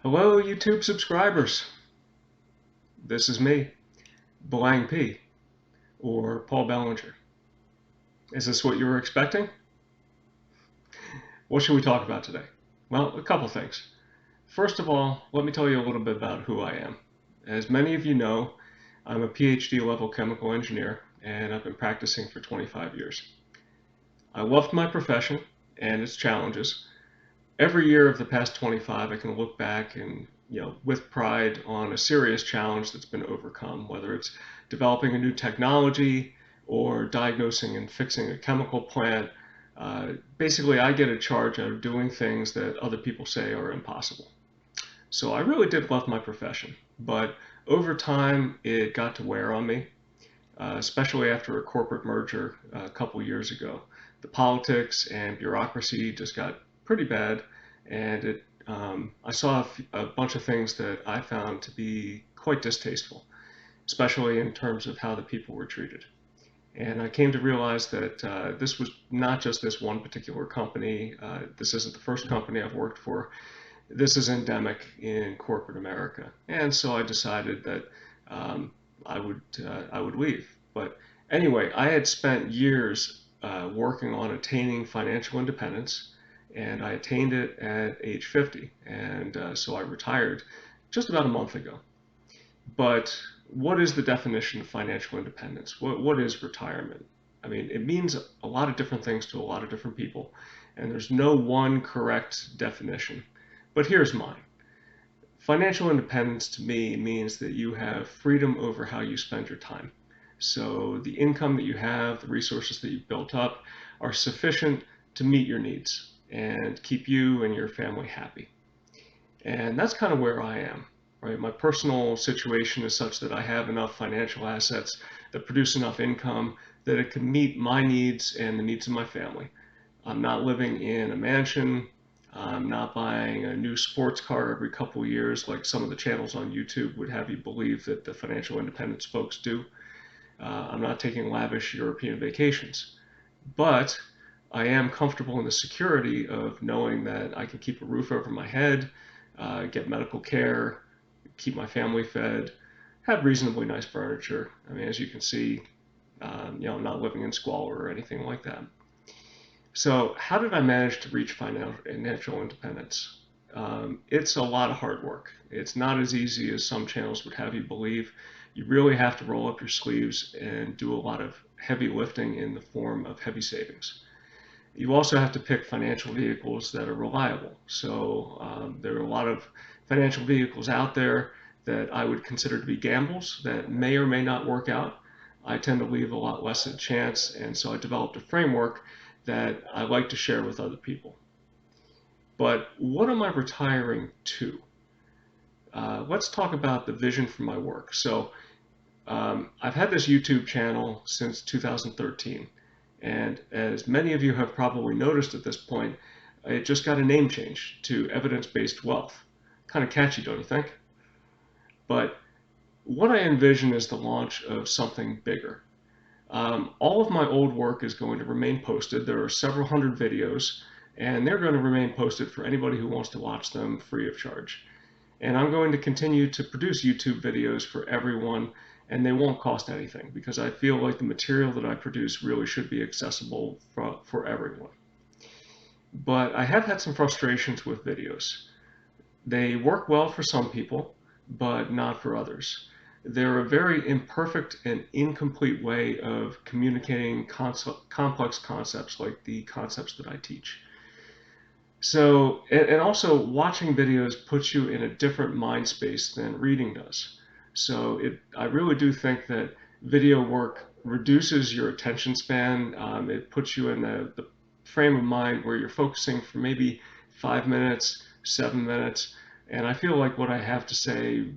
Hello, YouTube subscribers. This is me, BelangP, or Paul Bellinger. Is this what you were expecting? What should we talk about today? Well, a couple things. First of all, let me tell you a little bit about who I am. As many of you know, I'm a PhD level chemical engineer, and I've been practicing for 25 years. I loved my profession and its challenges. Every year of the past 25, I can look back and, with pride on a serious challenge that's been overcome, whether it's developing a new technology or diagnosing and fixing a chemical plant. Basically, I get a charge out of doing things that other people say are impossible. So I really did love my profession, but over time, it got to wear on me, especially after a corporate merger a couple years ago. The politics and bureaucracy just got pretty bad, and I saw a bunch of things that I found to be quite distasteful, especially in terms of how the people were treated. And I came to realize that this was not just this one particular company. This isn't the first company I've worked for. This is endemic in corporate America. And so I decided that I would leave. But anyway, I had spent years working on attaining financial independence, and I attained it at age 50. And so I retired just about a month ago. But what is the definition of financial independence? What is retirement? I mean, it means a lot of different things to a lot of different people, and there's no one correct definition. But here's mine. Financial independence to me means that you have freedom over how you spend your time. So the income that you have, the resources that you've built up are sufficient to meet your needs and keep you and your family happy. And that's kind of where I am, right? My personal situation is such that I have enough financial assets that produce enough income that it can meet my needs and the needs of my family. I'm not living in a mansion. I'm not buying a new sports car every couple of years like some of the channels on YouTube would have you believe that the financial independence folks do. I'm not taking lavish European vacations. But I am comfortable in the security of knowing that I can keep a roof over my head, get medical care, keep my family fed, have reasonably nice furniture. I mean, as you can see, I'm not living in squalor or anything like that. So how did I manage to reach financial independence? It's a lot of hard work. It's not as easy as some channels would have you believe. You really have to roll up your sleeves and do a lot of heavy lifting in the form of heavy savings. You also have to pick financial vehicles that are reliable. So there are a lot of financial vehicles out there that I would consider to be gambles that may or may not work out. I tend to leave a lot less to chance, and so I developed a framework that I like to share with other people. But what am I retiring to? Let's talk about the vision for my work. So I've had this YouTube channel since 2013. And as many of you have probably noticed at this point, it just got a name change to Evidence-Based Wealth. Kind of catchy, don't you think? But what I envision is the launch of something bigger. All of my old work is going to remain posted. There are several hundred videos, and they're going to remain posted for anybody who wants to watch them free of charge. And I'm going to continue to produce YouTube videos for everyone, and they won't cost anything because I feel like the material that I produce really should be accessible for everyone. But I have had some frustrations with videos. They work well for some people, but not for others. They're a very imperfect and incomplete way of communicating complex concepts like the concepts that I teach. So, and also watching videos puts you in a different mind space than reading does. So I really do think that video work reduces your attention span. It puts you in the frame of mind where you're focusing for maybe 5 minutes, 7 minutes, and I feel like what I have to say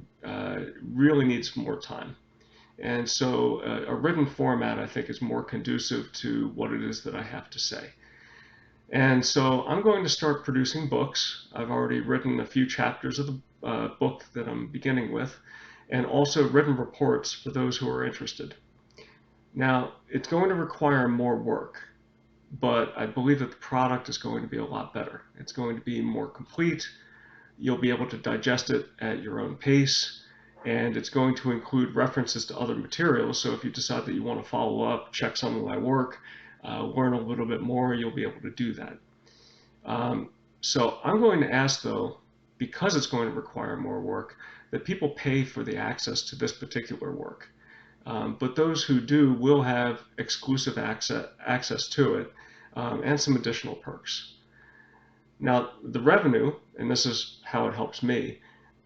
really needs more time. And so a written format, I think, is more conducive to what it is that I have to say. And so I'm going to start producing books. I've already written a few chapters of the book that I'm beginning with, and also written reports for those who are interested. Now, it's going to require more work, but I believe that the product is going to be a lot better. It's going to be more complete, You'll be able to digest it at your own pace, and it's going to include references to other materials. So if you decide that you want to follow up, check some of my work, learn a little bit more, you'll be able to do that. So I'm going to ask, though, because it's going to require more work, that people pay for the access to this particular work. But those who do will have exclusive access to it, and some additional perks. Now, the revenue, and this is how it helps me,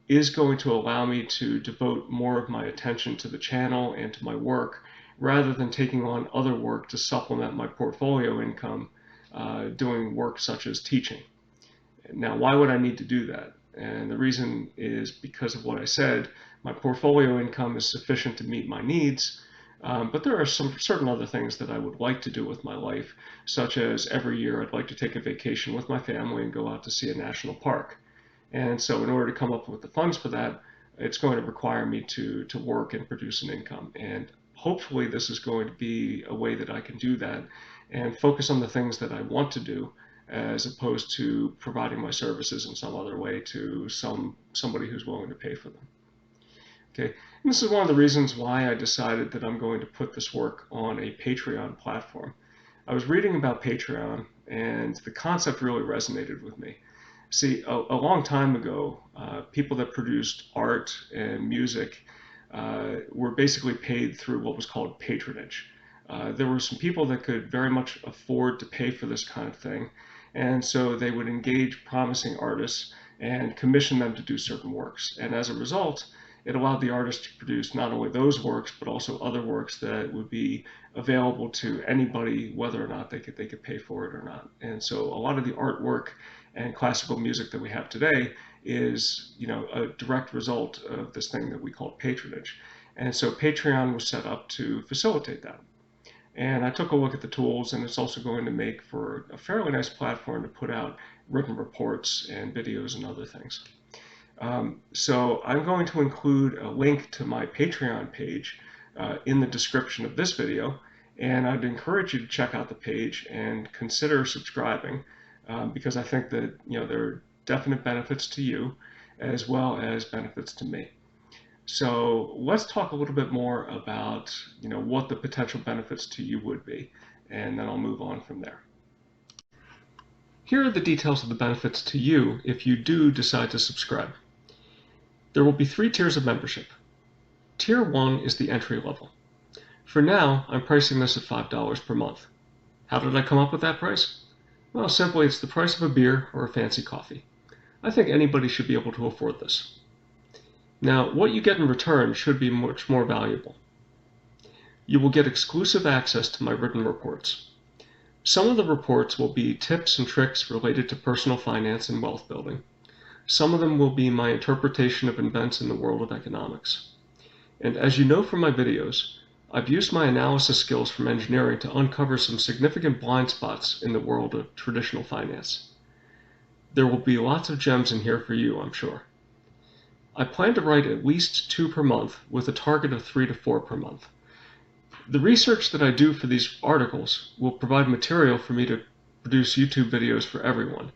is going to allow me to devote more of my attention to the channel and to my work, rather than taking on other work to supplement my portfolio income, doing work such as teaching. Now, why would I need to do that? And the reason is because of what I said. My portfolio income is sufficient to meet my needs, but there are some certain other things that I would like to do with my life, such as every year I'd like to take a vacation with my family and go out to see a national park. And so in order to come up with the funds for that, it's going to require me to work and produce an income. And hopefully this is going to be a way that I can do that and focus on the things that I want to do, as opposed to providing my services in some other way to somebody who's willing to pay for them. Okay, and this is one of the reasons why I decided that I'm going to put this work on a Patreon platform. I was reading about Patreon, and the concept really resonated with me. See, a long time ago, people that produced art and music were basically paid through what was called patronage. There were some people that could very much afford to pay for this kind of thing, and so they would engage promising artists and commission them to do certain works. And as a result, it allowed the artist to produce not only those works, but also other works that would be available to anybody, whether or not they could pay for it or not. And so a lot of the artwork and classical music that we have today is, a direct result of this thing that we call patronage. And so Patreon was set up to facilitate that. And I took a look at the tools, and it's also going to make for a fairly nice platform to put out written reports and videos and other things. So I'm going to include a link to my Patreon page in the description of this video, and I'd encourage you to check out the page and consider subscribing, because I think that there are definite benefits to you as well as benefits to me. So let's talk a little bit more about what the potential benefits to you would be, and then I'll move on from there. Here are the details of the benefits to you if you do decide to subscribe. There will be 3 tiers of membership. Tier 1 is the entry level. For now, I'm pricing this at $5 per month. How did I come up with that price? Well, simply it's the price of a beer or a fancy coffee. I think anybody should be able to afford this. Now, what you get in return should be much more valuable. You will get exclusive access to my written reports. Some of the reports will be tips and tricks related to personal finance and wealth building. Some of them will be my interpretation of events in the world of economics. And as you know from my videos, I've used my analysis skills from engineering to uncover some significant blind spots in the world of traditional finance. There will be lots of gems in here for you, I'm sure. I plan to write at least 2 per month, with a target of 3 to 4 per month. The research that I do for these articles will provide material for me to produce YouTube videos for everyone,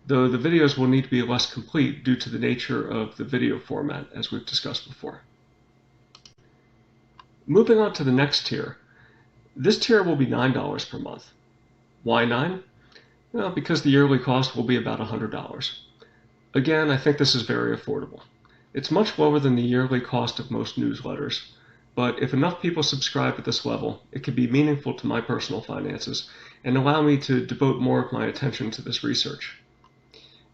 though the videos will need to be less complete due to the nature of the video format, as we've discussed before. Moving on to the next tier. This tier will be $9 per month. Why 9? Well, because the yearly cost will be about $100. Again, I think this is very affordable. It's much lower than the yearly cost of most newsletters, but if enough people subscribe at this level, it can be meaningful to my personal finances and allow me to devote more of my attention to this research.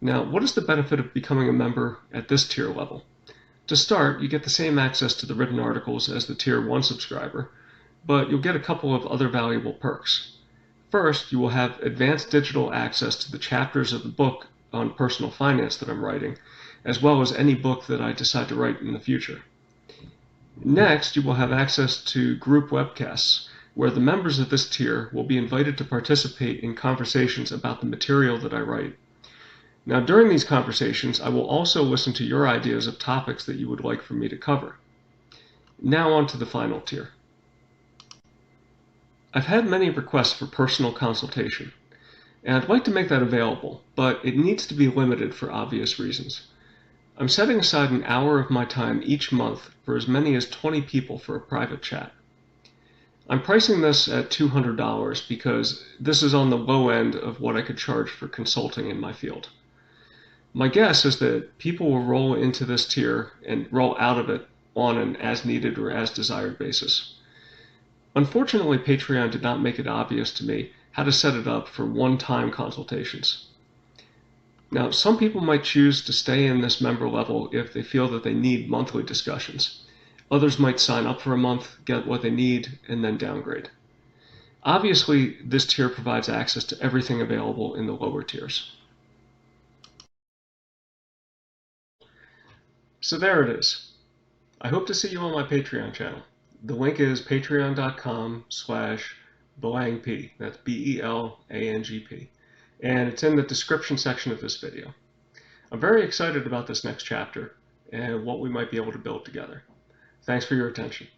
Now, what is the benefit of becoming a member at this tier level? To start, you get the same access to the written articles as the Tier 1 subscriber, but you'll get a couple of other valuable perks. First, you will have advanced digital access to the chapters of the book on personal finance that I'm writing, as well as any book that I decide to write in the future. Next, you will have access to group webcasts, where the members of this tier will be invited to participate in conversations about the material that I write. Now, during these conversations, I will also listen to your ideas of topics that you would like for me to cover. Now on to the final tier. I've had many requests for personal consultation, and I'd like to make that available, but it needs to be limited for obvious reasons. I'm setting aside an hour of my time each month for as many as 20 people for a private chat. I'm pricing this at $200 because this is on the low end of what I could charge for consulting in my field. My guess is that people will roll into this tier and roll out of it on an as needed or as desired basis. Unfortunately, Patreon did not make it obvious to me how to set it up for one-time consultations. Now, some people might choose to stay in this member level if they feel that they need monthly discussions. Others might sign up for a month, get what they need, and then downgrade. Obviously, this tier provides access to everything available in the lower tiers. So there it is. I hope to see you on my Patreon channel. The link is patreon.com/BelangP. That's BelangP. And it's in the description section of this video. I'm very excited about this next chapter and what we might be able to build together. Thanks for your attention.